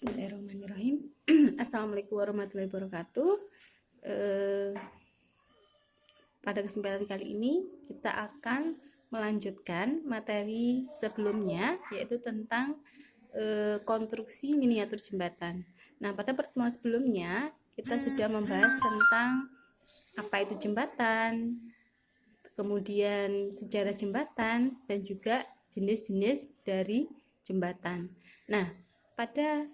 Bismillahirrahmanirrahim. Assalamualaikum warahmatullahi wabarakatuh. Pada kesempatan kali ini kita akan melanjutkan materi sebelumnya, yaitu tentang konstruksi miniatur jembatan. Nah, pada pertemuan sebelumnya kita sudah membahas tentang apa itu jembatan, kemudian sejarah jembatan, dan juga jenis-jenis dari jembatan. Nah, pada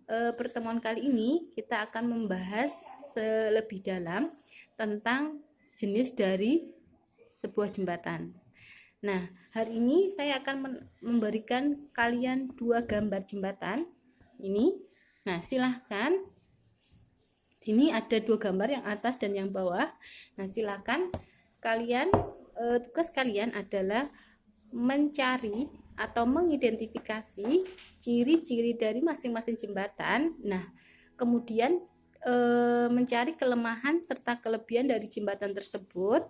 pertemuan kali ini kita akan membahas lebih dalam tentang jenis dari sebuah jembatan. Nah, hari ini saya akan memberikan kalian dua gambar jembatan ini. Nah, silahkan. Sini ada dua gambar, yang atas dan yang bawah. Nah, silahkan kalian, tugas kalian adalah mencari atau mengidentifikasi ciri-ciri dari masing-masing jembatan. Nah, kemudian mencari kelemahan serta kelebihan dari jembatan tersebut,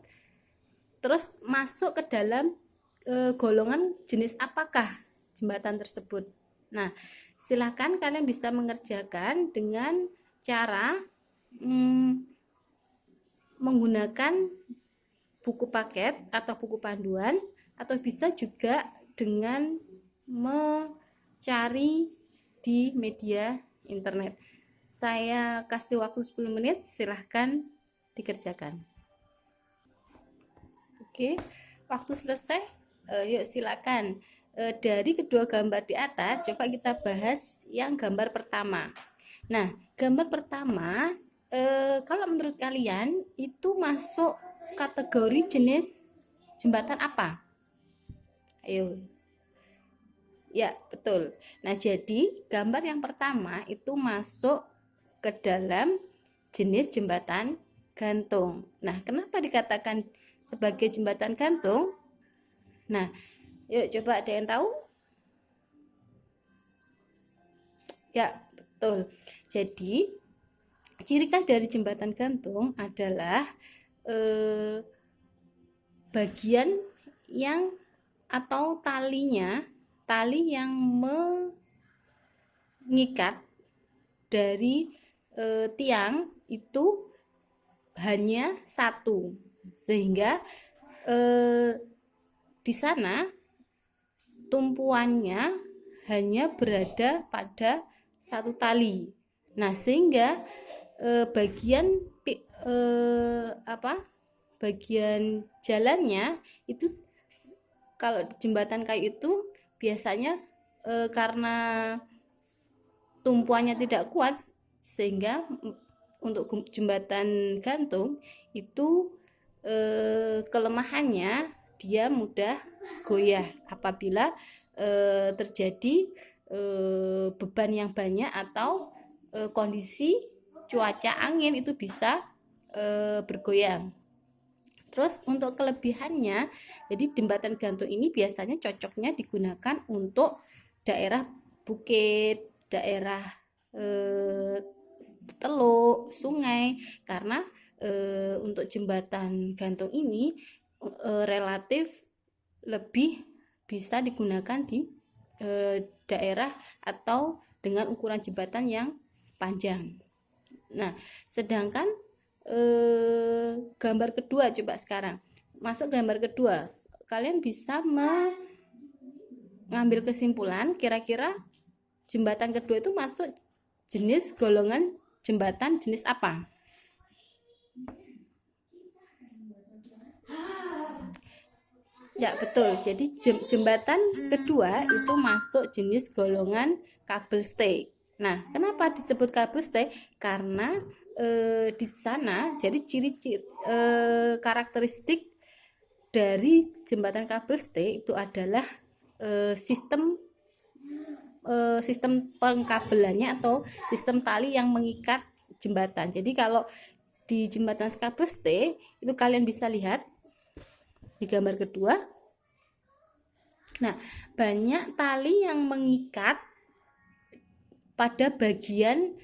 terus masuk ke dalam golongan jenis apakah jembatan tersebut. Nah, silakan kalian bisa mengerjakan dengan cara menggunakan buku paket atau buku panduan, atau bisa juga dengan mencari di media internet. Saya kasih waktu 10 menit, silahkan dikerjakan. Oke, waktu selesai. Yuk silakan. Dari kedua gambar di atas, coba kita bahas yang gambar pertama. Nah, gambar pertama, kalau menurut kalian itu masuk kategori jenis jembatan apa? Ayo. Ya, betul. Nah, jadi gambar yang pertama itu masuk ke dalam jenis jembatan gantung. Nah, kenapa dikatakan sebagai jembatan gantung? Nah, yuk coba ada yang tahu? Ya, betul. Jadi, ciri khas dari jembatan gantung adalah bagian yang atau tali yang mengikat dari tiang itu hanya satu, sehingga di sana tumpuannya hanya berada pada satu tali. Nah, sehingga bagian jalannya itu, kalau jembatan kayu itu biasanya karena tumpuannya tidak kuat, sehingga untuk jembatan gantung itu kelemahannya dia mudah goyah apabila terjadi beban yang banyak atau kondisi cuaca angin itu bisa bergoyang. Terus untuk kelebihannya, jadi jembatan gantung ini biasanya cocoknya digunakan untuk daerah bukit, daerah teluk, sungai, karena untuk jembatan gantung ini relatif lebih bisa digunakan di daerah atau dengan ukuran jembatan yang panjang. Nah, sedangkan gambar kedua, coba sekarang masuk gambar kedua, kalian bisa mengambil kesimpulan kira-kira jembatan kedua itu masuk jenis golongan jembatan jenis apa? Ya, betul. Jadi jembatan kedua itu masuk jenis golongan kabel stay. Nah, kenapa disebut kabel stay? Karena di sana jadi ciri-ciri karakteristik dari jembatan kabel stay itu adalah sistem pengkabelannya atau sistem tali yang mengikat jembatan. Jadi kalau di jembatan kabel stay itu kalian bisa lihat di gambar kedua. Nah, banyak tali yang mengikat pada bagian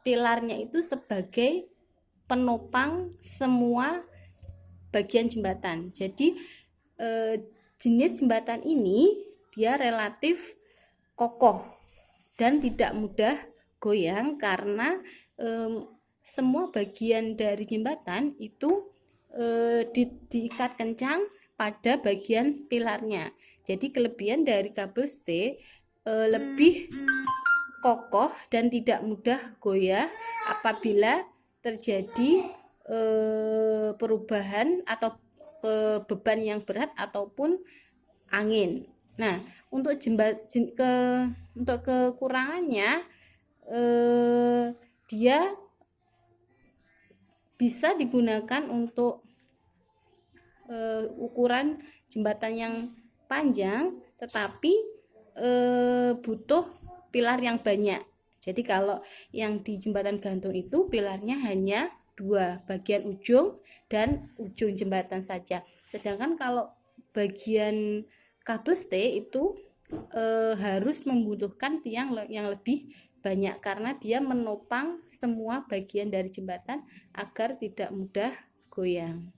pilarnya itu sebagai penopang semua bagian jembatan. Jadi jenis jembatan ini dia relatif kokoh dan tidak mudah goyang karena semua bagian dari jembatan itu diikat kencang pada bagian pilarnya. Jadi kelebihan dari kabel stay lebih kokoh dan tidak mudah goyah apabila terjadi perubahan atau beban yang berat ataupun angin. Nah, untuk untuk kekurangannya dia bisa digunakan untuk ukuran jembatan yang panjang, tetapi butuh pilar yang banyak. Jadi kalau yang di jembatan gantung itu pilarnya hanya 2, bagian ujung dan ujung jembatan saja. Sedangkan kalau bagian kabel stay itu harus membutuhkan tiang yang lebih banyak karena dia menopang semua bagian dari jembatan agar tidak mudah goyang.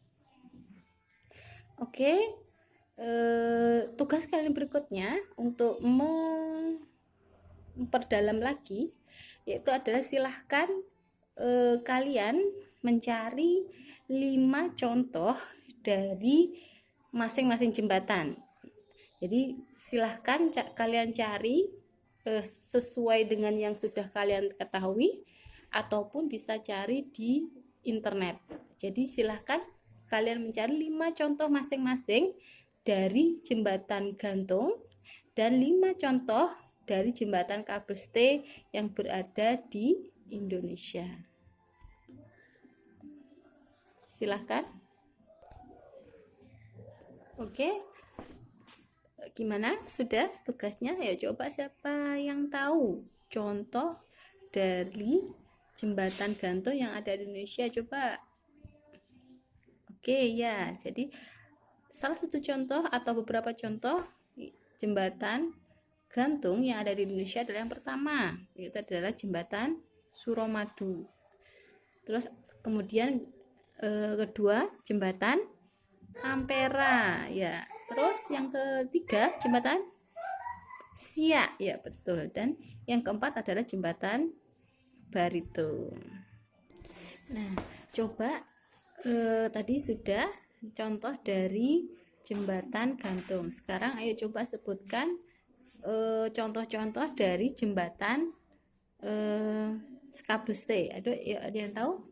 Oke, tugas kalian berikutnya untuk memperdalam lagi yaitu adalah silahkan kalian mencari 5 contoh dari masing-masing jembatan. Jadi silahkan kalian cari sesuai dengan yang sudah kalian ketahui ataupun bisa cari di internet. Jadi silahkan kalian mencari 5 contoh masing-masing dari jembatan gantung dan 5 contoh dari jembatan kabel stay yang berada di Indonesia. Silahkan. Oke. Gimana? Sudah tugasnya? Ayo coba siapa yang tahu contoh dari jembatan gantung yang ada di Indonesia, coba. Oke, ya. Jadi salah satu contoh atau beberapa contoh jembatan gantung yang ada di Indonesia adalah yang pertama, yaitu adalah jembatan Suramadu. Terus kemudian kedua jembatan Ampera, ya. Terus yang ketiga jembatan Siak, ya betul. Dan yang keempat adalah jembatan Barito. Nah, coba tadi sudah contoh dari jembatan gantung. Sekarang ayo coba sebutkan contoh-contoh dari jembatan kabel stay. Ada yang tahu?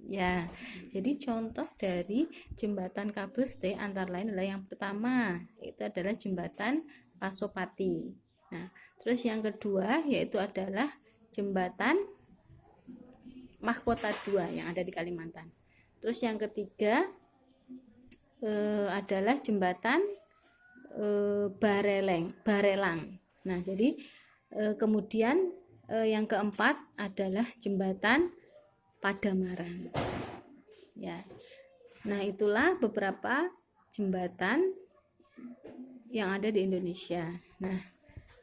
Ya, jadi contoh dari jembatan kabel stay antara lain adalah yang pertama, itu adalah jembatan Pasopati. Nah, terus yang kedua yaitu adalah jembatan Mahkota 2 yang ada di Kalimantan. Terus yang ketiga adalah jembatan Barelang. Nah, jadi kemudian yang keempat adalah jembatan Pademangan. Ya. Nah, itulah beberapa jembatan yang ada di Indonesia. Nah,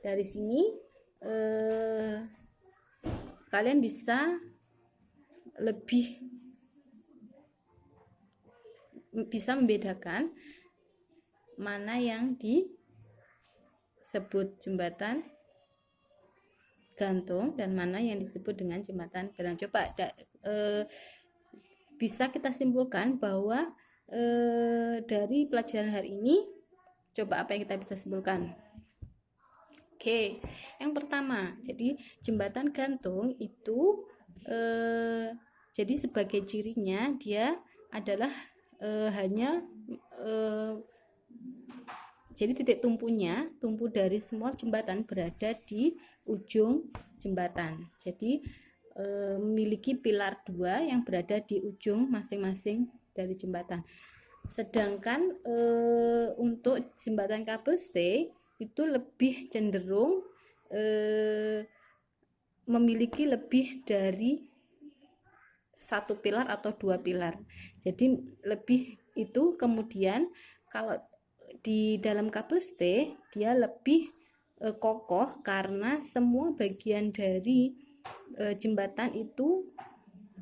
dari sini kalian bisa membedakan mana yang disebut jembatan gantung dan mana yang disebut dengan jembatan Barelang. Coba bisa kita simpulkan bahwa dari pelajaran hari ini, coba apa yang kita bisa simpulkan? Oke, yang pertama, jadi jembatan gantung itu jadi sebagai cirinya dia adalah hanya jadi titik tumpu dari semua jembatan berada di ujung jembatan. Jadi memiliki pilar 2 yang berada di ujung masing-masing dari jembatan. Sedangkan untuk jembatan kabel stay itu lebih cenderung memiliki lebih dari 1 pilar atau 2 pilar. Jadi lebih itu, kemudian kalau di dalam kabel stay dia lebih kokoh karena semua bagian dari jembatan itu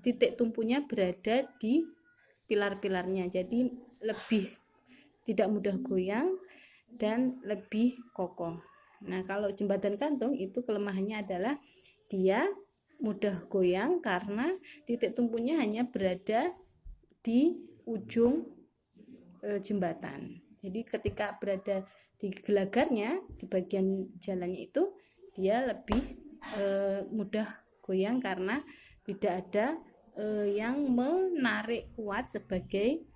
titik tumpunya berada di pilar-pilarnya. Jadi lebih tidak mudah goyang dan lebih kokoh. Nah, kalau jembatan gantung itu kelemahannya adalah dia mudah goyang karena titik tumpunya hanya berada di ujung jembatan. Jadi ketika berada di gelagarnya, di bagian jalannya itu, dia lebih mudah goyang karena tidak ada yang menarik kuat sebagai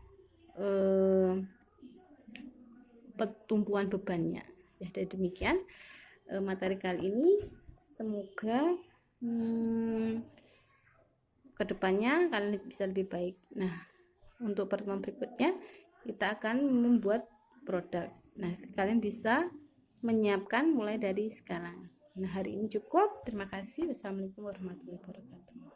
pertumpuan bebannya. Ya, dari demikian materi kali ini, semoga kedepannya kalian bisa lebih baik. Nah, untuk pertemuan berikutnya kita akan membuat produk. Nah, kalian bisa menyiapkan mulai dari sekarang. Nah, hari ini cukup. Terima kasih. Wassalamualaikum warahmatullahi wabarakatuh.